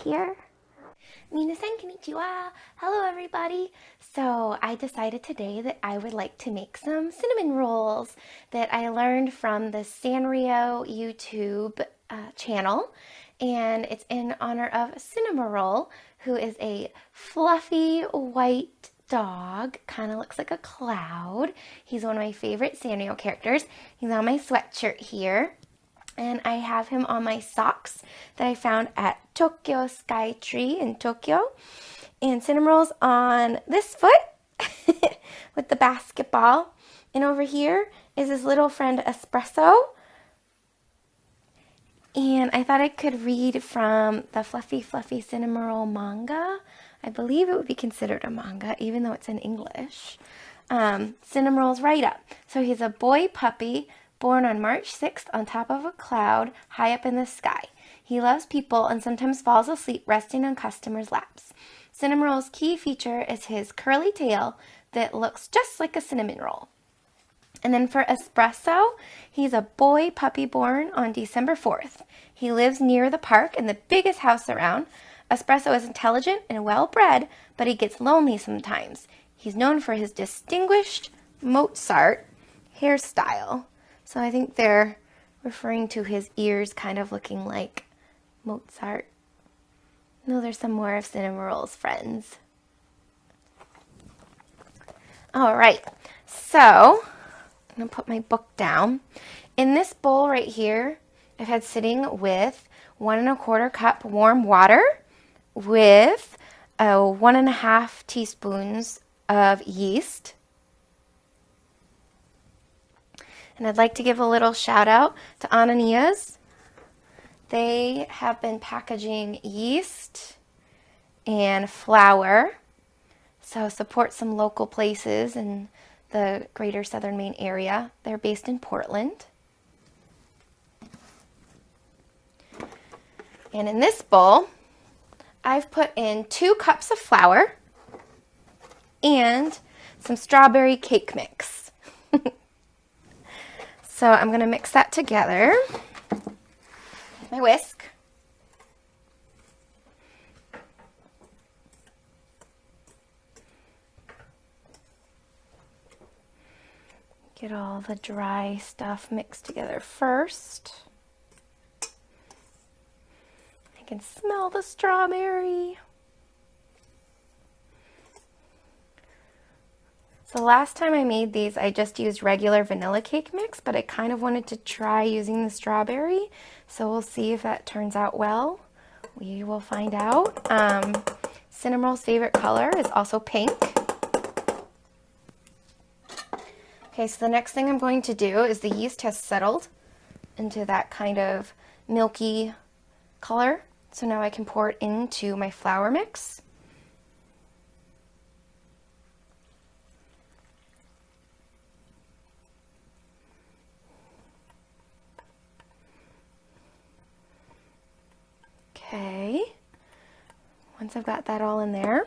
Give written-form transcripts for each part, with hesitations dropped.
here. Minasan konnichiwa! Hello everybody! So I decided today that I would like to make some cinnamon rolls that I learned from the Sanrio YouTube channel. And it's in honor of Cinnamoroll, who is a fluffy white dog. Kind of looks like a cloud. He's one of my favorite Sanrio characters. He's on my sweatshirt here. And I have him on my socks that I found at Tokyo Sky Tree in Tokyo. And Cinnamoroll's on this foot with the basketball. And over here is his little friend Espresso. And I thought I could read from the Fluffy Cinnamoroll manga. I believe it would be considered a manga, even though it's in English. Cinnamoroll's write-up. So he's a boy puppy born on March 6th on top of a cloud high up in the sky. He loves people and sometimes falls asleep resting on customers' laps. Cinnamoroll's key feature is his curly tail that looks just like a cinnamon roll. And then for Espresso, he's a boy puppy born on December 4th. He lives near the park in the biggest house around. Espresso is intelligent and well-bred, but he gets lonely sometimes. He's known for his distinguished Mozart hairstyle. So I think they're referring to his ears kind of looking like Mozart. No, there's some more of Cinnamoroll's friends. All right, so I'm gonna put my book down. In this bowl right here, I've had sitting with 1 1/4 cup warm water with 1 1/2 teaspoons of yeast. And I'd like to give a little shout out to Ananias. They have been packaging yeast and flour. So support some local places in the greater Southern Maine area. They're based in Portland. And in this bowl, I've put in 2 cups of flour and some strawberry cake mix. So I'm going to mix that together with my whisk. Get all the dry stuff mixed together first. I can smell the strawberry. So last time I made these, I just used regular vanilla cake mix, but I kind of wanted to try using the strawberry. So we'll see if that turns out well. We will find out. Cinnamoroll's favorite color is also pink. Okay, so the next thing I'm going to do is the yeast has settled into that kind of milky color. So now I can pour it into my flour mix. Okay, once I've got that all in there,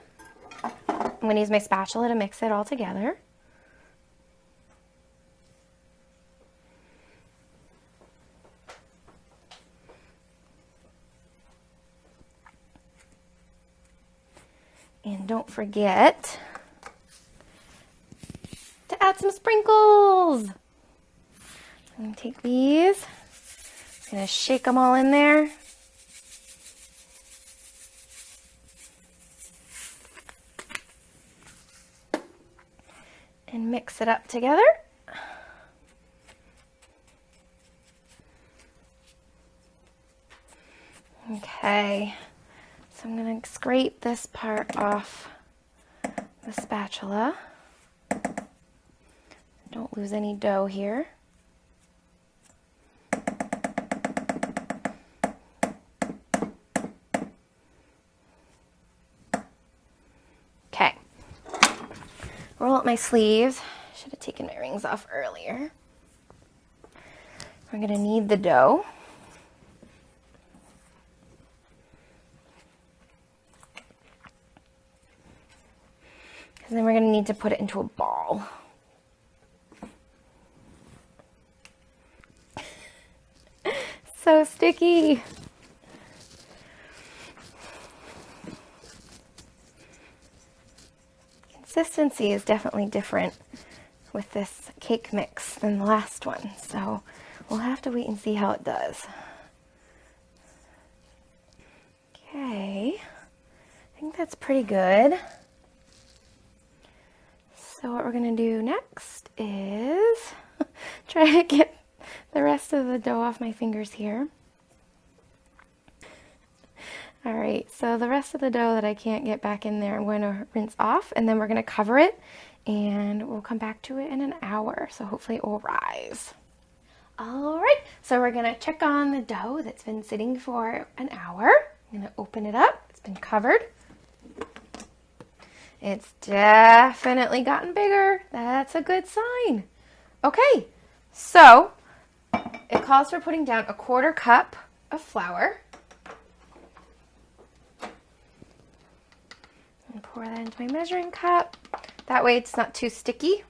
I'm going to use my spatula to mix it all together. And don't forget to add some sprinkles. I'm going to take these, I'm going to shake them all in there. And mix it up together. Okay, so I'm going to scrape this part off the spatula. Don't lose any dough here. Okay. Roll up my sleeves. Should have taken my rings off earlier. We're going to knead the dough. And then we're going to need to put it into a ball. So sticky. consistency is definitely different with this cake mix than the last one, so we'll have to wait and see how it does. Okay, I think that's pretty good. So what we're going to do next is try to get the rest of the dough off my fingers here. Alright, so the rest of the dough that I can't get back in there, I'm going to rinse off, and then we're going to cover it, and we'll come back to it in an hour, so hopefully it will rise. Alright, so we're going to check on the dough that's been sitting for an hour. I'm going to open it up. It's been covered. It's definitely gotten bigger. That's a good sign. Okay, so it calls for putting down 1/4 cup of flour. And pour that into my measuring cup. That way it's not too sticky.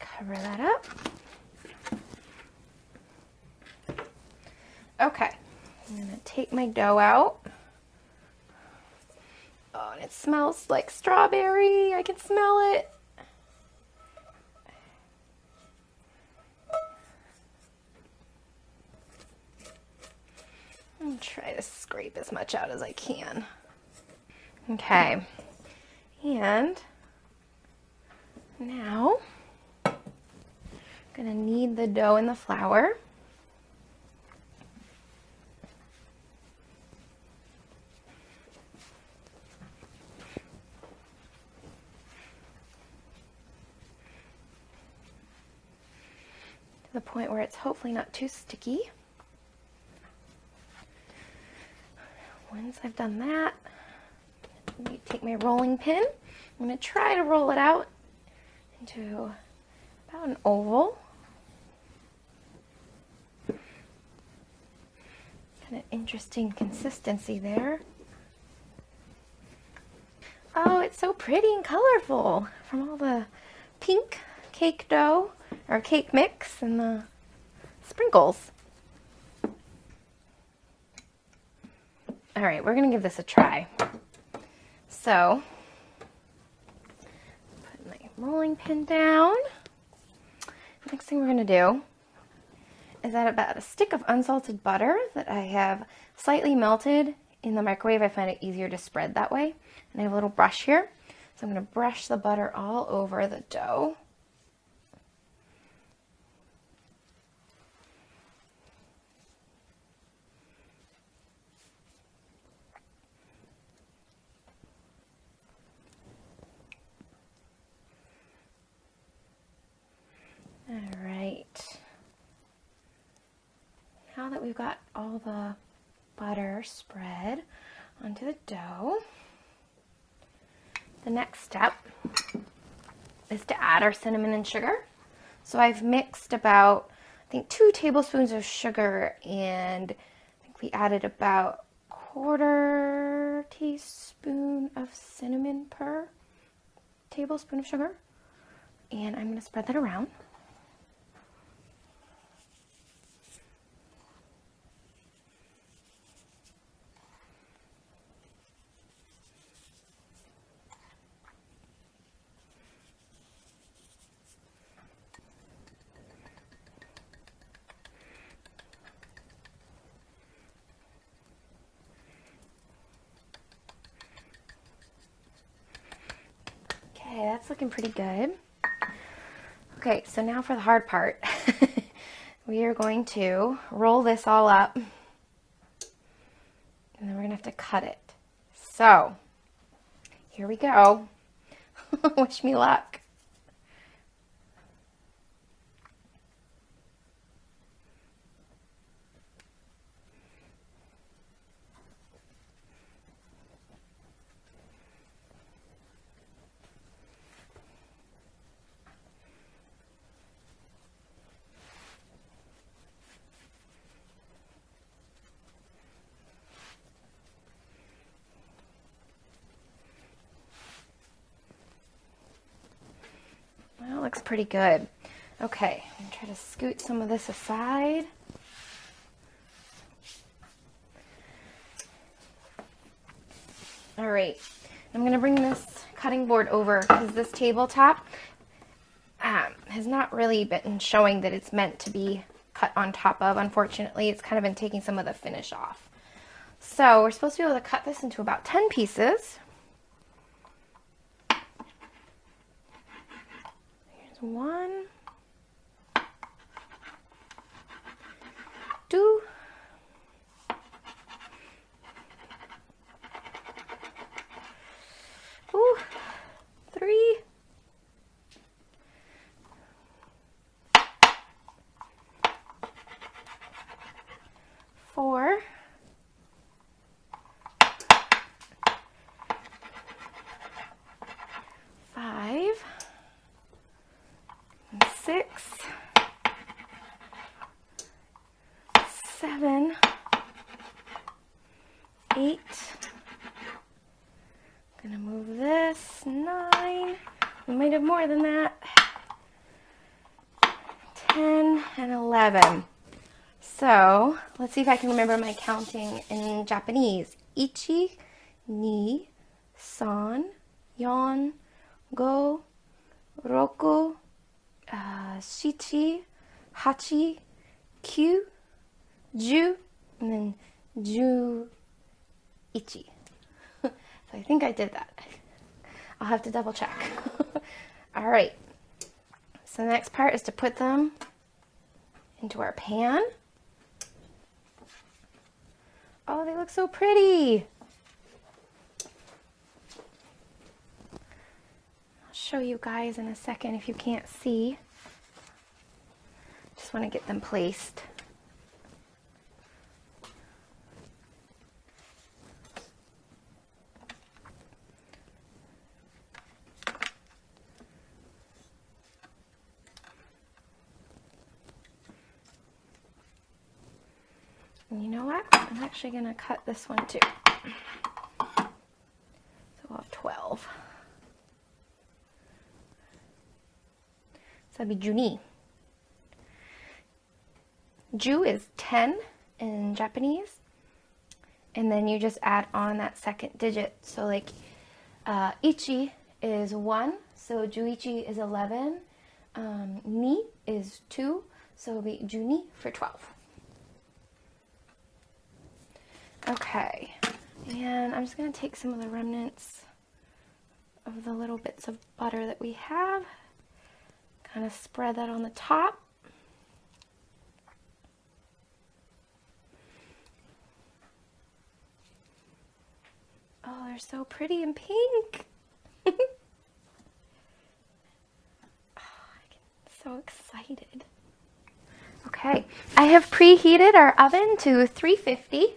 Cover that up. Okay, I'm gonna take my dough out. Oh, and it smells like strawberry. I can smell it. I'll try to scrape as much out as I can. Okay, and now I'm gonna knead the dough in the flour. To the point where it's hopefully not too sticky. Once I've done that, let me take my rolling pin. I'm going to try to roll it out into about an oval. Kind of interesting consistency there. Oh, it's so pretty and colorful from all the pink cake dough or cake mix and the sprinkles. All right, we're gonna give this a try. So, put my rolling pin down. Next thing we're gonna do is add about a stick of unsalted butter that I have slightly melted in the microwave. I find it easier to spread that way. And I have a little brush here. So I'm gonna brush the butter all over the dough. All right, now that we've got all the butter spread onto the dough, the next step is to add our cinnamon and sugar. So I've mixed about, I think, 2 tablespoons of sugar, and I think we added about 1/4 teaspoon of cinnamon per tablespoon of sugar. And I'm going to spread that around. Okay, that's looking pretty good. Okay, so now for the hard part. We are going to roll this all up, and then we're going to have to cut it. So, here we go. Wish me luck. Well, it looks pretty good. Okay, I'm going to try to scoot some of this aside. All right, I'm going to bring this cutting board over because this tabletop has not really been showing that it's meant to be cut on top of. Unfortunately, it's kind of been taking some of the finish off. So we're supposed to be able to cut this into about 10 pieces. Here's 1, 2, 3, 4, 5, 6, 7, 8. I'm gonna move this. 9. We might have more than that. 10 and 11. So let's see if I can remember my counting in Japanese. Ichi, ni, san, yon, go, roku, shichi, hachi, kyu, ju, and then ju-ichi. So I think I did that. I'll have to double check. All right. So the next part is to put them into our pan. Oh, they look so pretty. I'll show you guys in a second if you can't see. Just want to get them placed. And you know what? I'm actually going to cut this one too. So we'll have 12. So that'd be juni. Ju is 10 in Japanese. And then you just add on that second digit. So like ichi is 1, so juichi is 11. Ni is 2, so it'll be juni for 12. Okay, and I'm just going to take some of the remnants of the little bits of butter that we have, kind of spread that on the top. Oh, they're so pretty and pink. Oh, I'm so excited. Okay, I have preheated our oven to 350.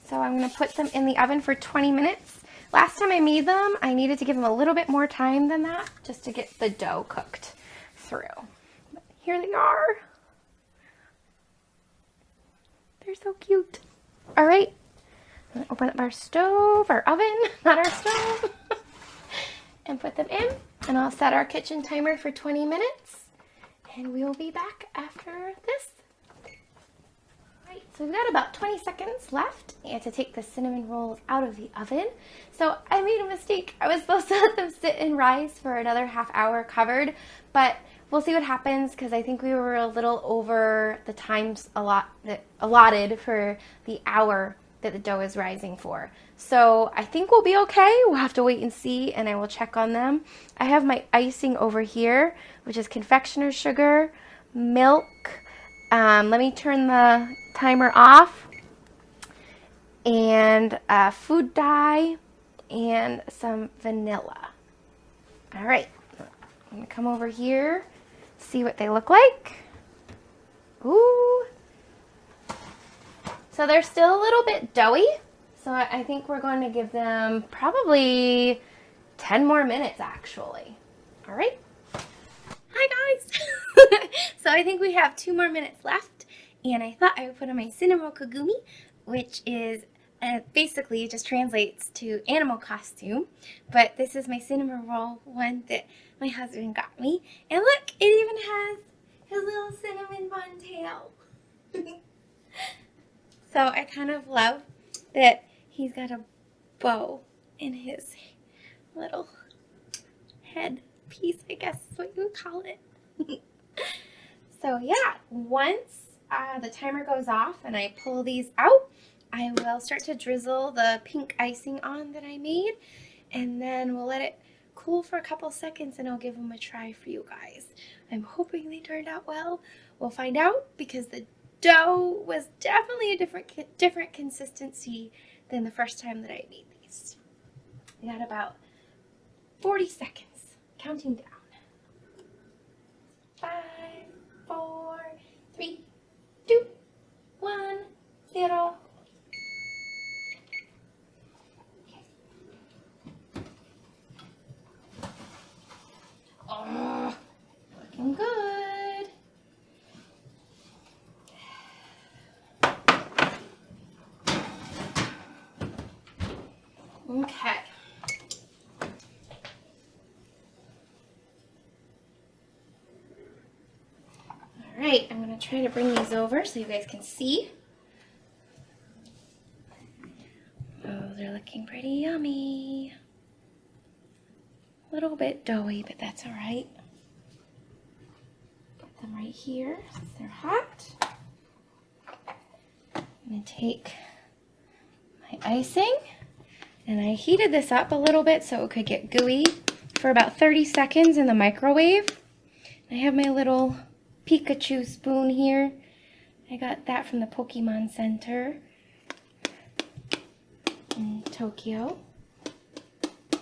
So I'm going to put them in the oven for 20 minutes. Last time I made them, I needed to give them a little bit more time than that just to get the dough cooked through. But here they are. They're so cute. All right, I'm going to open up our stove, our oven, not our stove, and put them in. And I'll set our kitchen timer for 20 minutes. And we will be back after this. So we've got about 20 seconds left and to take the cinnamon rolls out of the oven. So I made a mistake. I was supposed to let them sit and rise for another half hour covered, but we'll see what happens because I think we were a little over the times allotted for the hour that the dough is rising for. So I think we'll be okay. We'll have to wait and see, and I will check on them. I have my icing over here, which is confectioner's sugar, milk. Let me turn the timer off, and food dye and some vanilla. All right, I'm gonna come over here, see what they look like. Ooh, so they're still a little bit doughy, so I think we're going to give them probably 10 more minutes actually. All right. Hi guys. So I think we have 2 more minutes left, and I thought I would put on my Cinnamoroll kagumi, which is basically just translates to animal costume, but this is my Cinnamoroll one that my husband got me, and look, it even has his little cinnamon bun tail. So I kind of love that he's got a bow in his little head piece, I guess is what you would call it. So yeah, once the timer goes off and I pull these out, I will start to drizzle the pink icing on that I made, and then we'll let it cool for a couple seconds and I'll give them a try for you guys. I'm hoping they turned out well. We'll find out because the dough was definitely a different consistency than the first time that I made these. I got about 40 seconds, counting down. 5, 4, 3, 2, 1, 0. Oh, looking good. Okay. All right, I'm going to try to bring these over so you guys can see. Oh, they're looking pretty yummy. A little bit doughy, but that's all right. Put them right here since they're hot. I'm going to take my icing, and I heated this up a little bit so it could get gooey for about 30 seconds in the microwave. I have my little Pikachu spoon here. I got that from the Pokemon Center in Tokyo. There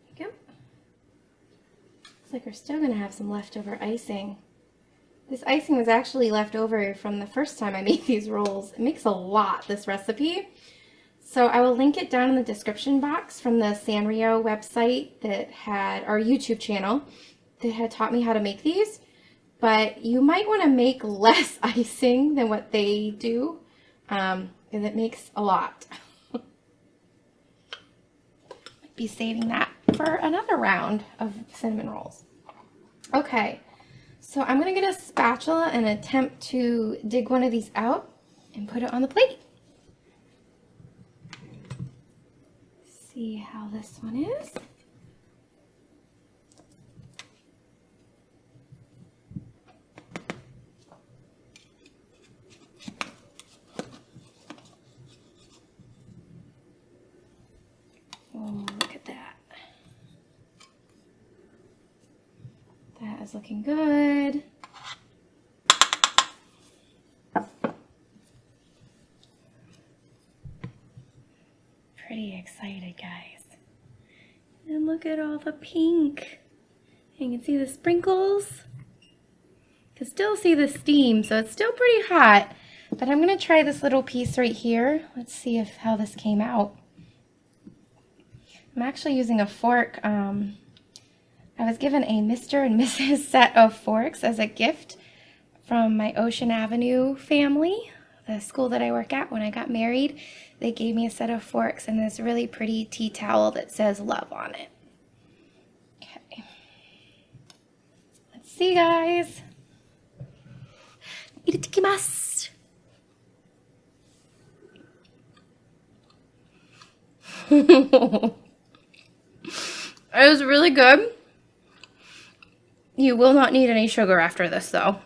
we go. Looks like we're still going to have some leftover icing. This icing was actually left over from the first time I made these rolls. It makes a lot, this recipe. So I will link it down in the description box from the Sanrio website that had, our YouTube channel, that had taught me how to make these. But you might want to make less icing than what they do, because it makes a lot. Might be saving that for another round of cinnamon rolls. Okay. So I'm going to get a spatula and attempt to dig one of these out and put it on the plate. See how this one is. Oh, look at that. That is looking good. Pretty excited, guys. And look at all the pink. You can see the sprinkles. You can still see the steam, so it's still pretty hot. But I'm going to try this little piece right here. Let's see how this came out. I'm actually using a fork. I was given a Mr. and Mrs. set of forks as a gift from my Ocean Avenue family, the school that I work at. When I got married, they gave me a set of forks and this really pretty tea towel that says love on it. Okay. Let's see, guys. Itadakimasu. It was really good. You will not need any sugar after this, though.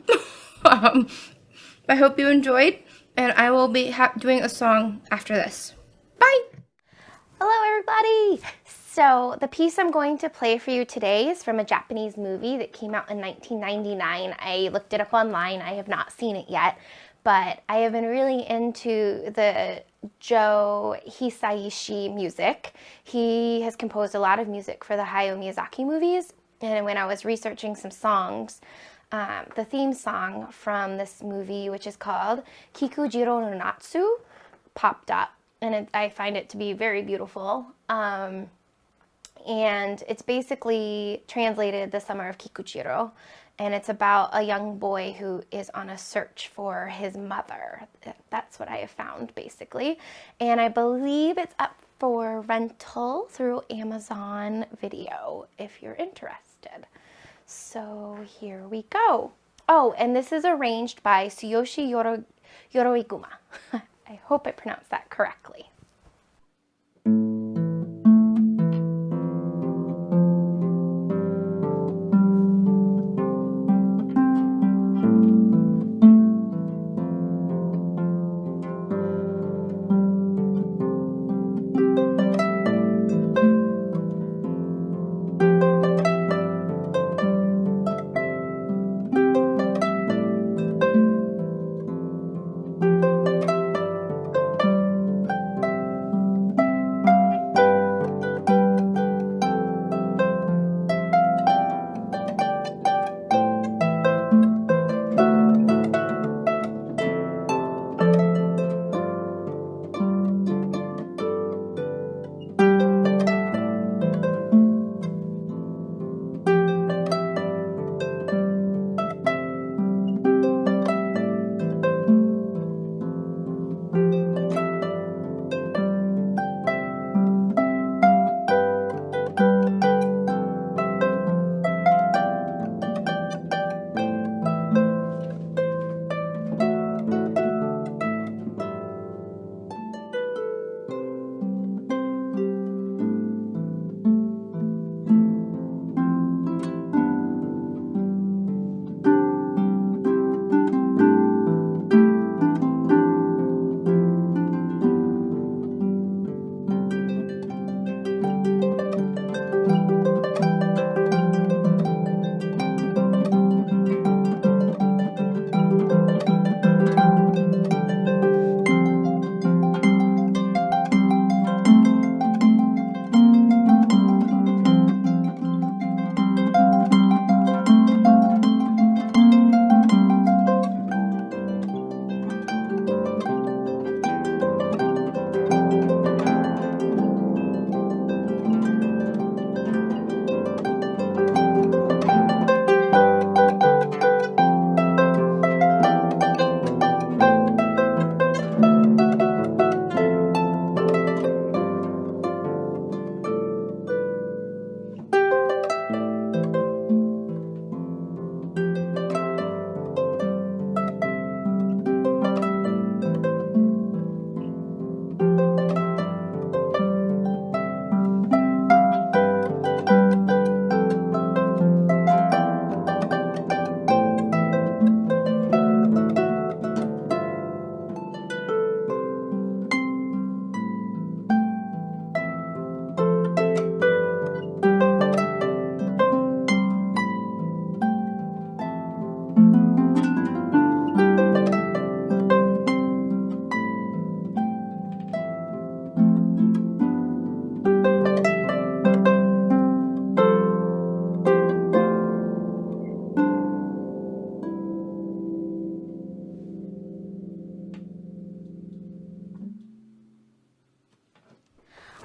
I hope you enjoyed, and I will be doing a song after this. Bye! Hello, everybody! So, the piece I'm going to play for you today is from a Japanese movie that came out in 1999. I looked it up online. I have not seen it yet, but I have been really into the Joe Hisaishi music. He has composed a lot of music for the Hayao Miyazaki movies. And when I was researching some songs, the theme song from this movie, which is called Kikujiro no Natsu, popped up. And I find it to be very beautiful. And it's basically translated The Summer of Kikujiro. And it's about a young boy who is on a search for his mother. That's what I have found, basically. And I believe it's up for rental through Amazon Video if you're interested. So here we go. Oh, and this is arranged by Tsuyoshi Yoroiguma. I hope I pronounced that correctly.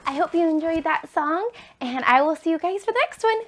I hope you enjoyed that song, and I will see you guys for the next one.